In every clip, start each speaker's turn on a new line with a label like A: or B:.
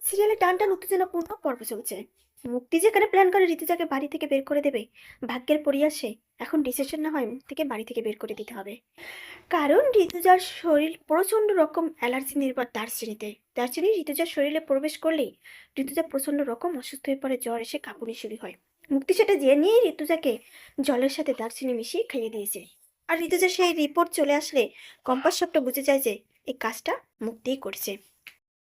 A: সিরিয়ালে টান টান উত্তেজনাপূর্ণ পর্ব চলছে। মুক্তি যেখানে প্ল্যান করে ঋতুজাকে বাড়ি থেকে বের করে দেবে, ভাগ্যের পরিহাসে এখন ডিসিশন না হয় মুক্তিকে বাড়ি থেকে বের করে দিতে হবে। কারণ ঋতুজার শরীর প্রচন্ড রকম অ্যালার্জি নির্ভর দারচিনিতে। দারচিনি ঋতুজার শরীরে প্রবেশ করলেই ঋতুজা প্রচন্ড রকম অসুস্থ হয়ে পড়ে, জ্বর এসে কাঁপুনি শুরু হয়। মুক্তি সেটা জেনেই ঋতুজাকে জলের সাথে দারচিনি মিশিয়ে খাইয়ে দিয়েছে। আর ঋতুজা সেই রিপোর্ট চলে আসলে কম্পাস সবটা বুঝে যায় যে এই কাজটা মুক্তিই করছে।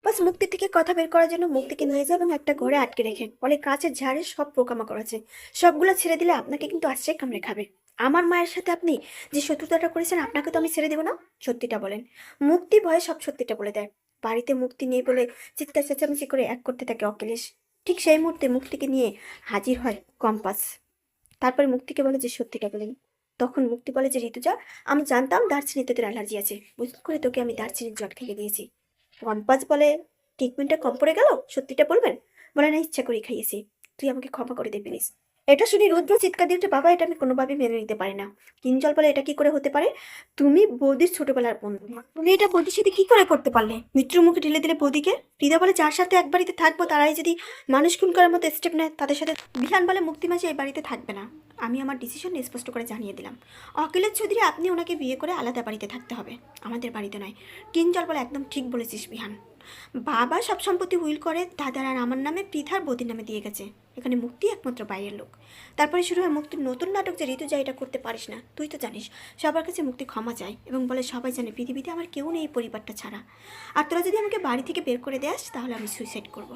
A: বাস মুক্তি থেকে কথা বের করার জন্য মুক্তিকে নিয়ে যায় এবং একটা ঘরে আটকে রেখে বলে, কাছের ঝাড়ে সব পোকামাকড় আছে, সবগুলো ছেড়ে দিলে আপনাকে কিন্তু আশ্রয় কামড়ে খাবে। আমার মায়ের সাথে আপনি যে শত্রুতাটা করেছেন, আপনাকে তো আমি ছেড়ে দেবো না, সত্যিটা বলেন। মুক্তি ভয়ে সব সত্যিটা বলে দেয়। বাড়িতে মুক্তি নেই বলে চিৎকার চেঁচামেচি করে এক করতে থাকে অখিলেশ। ঠিক সেই মুহূর্তে মুক্তিকে নিয়ে হাজির হয় কম্পাস। তারপরে মুক্তিকে বলে যে সত্যিটা বলেন। তখন মুক্তি বলে যে, ঋতুজা, আমি জানতাম দারচিনিতে তোর অ্যালার্জি আছে, বুঝতে করে তোকে আমি দারচিনির জল খেয়ে দিয়েছি। কম্পাস বলে, ট্রিটমেন্টটা কম পড়ে গেল, সত্যিটা বলবেন? বলে, না, ইচ্ছা করে খাইয়েছি, তুই আমাকে ক্ষমা করে দে প্লিজ। এটা শুনে রুদ্র চিৎকার দিয়ে ওঠে, বাবা, এটা আমি কোনোভাবেই মেনে নিতে পারি না। কিঞ্জল বলে, এটা কি করে হতে পারে? তুমি বৌদির ছোটবেলার বন্ধু, তুমি এটা বৌদির সাথে কি করে করতে পারলে? মৃত্যুর মুখে ঢেলে দিলে বৌদিকে। হৃদা বলে, যার সাথে এক বাড়িতে থাকবো তারাই যদি মানুষ খুন করার মতো স্টেপ নেয়, তাদের সাথে। বিহান বলে, মুক্তি মাসে এই বাড়িতে থাকবে না, আমি আমার ডিসিশন স্পষ্ট করে জানিয়ে দিলাম। অখিলেশ চৌধুরী, আপনি ওনাকে বিয়ে করে আলাদা বাড়িতে থাকতে হবে, আমাদের বাড়িতে নয়। কিঞ্জল বলে, একদম ঠিক বলেছিস বিহান, বাবা সব সম্পত্তি উইল করে দাদার আর আমার নামে পৃথার বৌদির নামে দিয়ে গেছে, এখানে মুক্তি একমাত্র বাইরের লোক। তারপরে শুরু হয় মুক্তির নতুন নাটক, যে ঋতুজা এটা করতে পারিস না, তুই তো জানিস। সবার কাছে মুক্তি ক্ষমা চায় এবং বলে, সবাই জানে পৃথিবীতে আমার কেউ নেই এই পরিবারটা ছাড়া, আর তোরা যদি আমাকে বাড়ি থেকে বের করে দেস তাহলে আমি সুইসাইড করবো।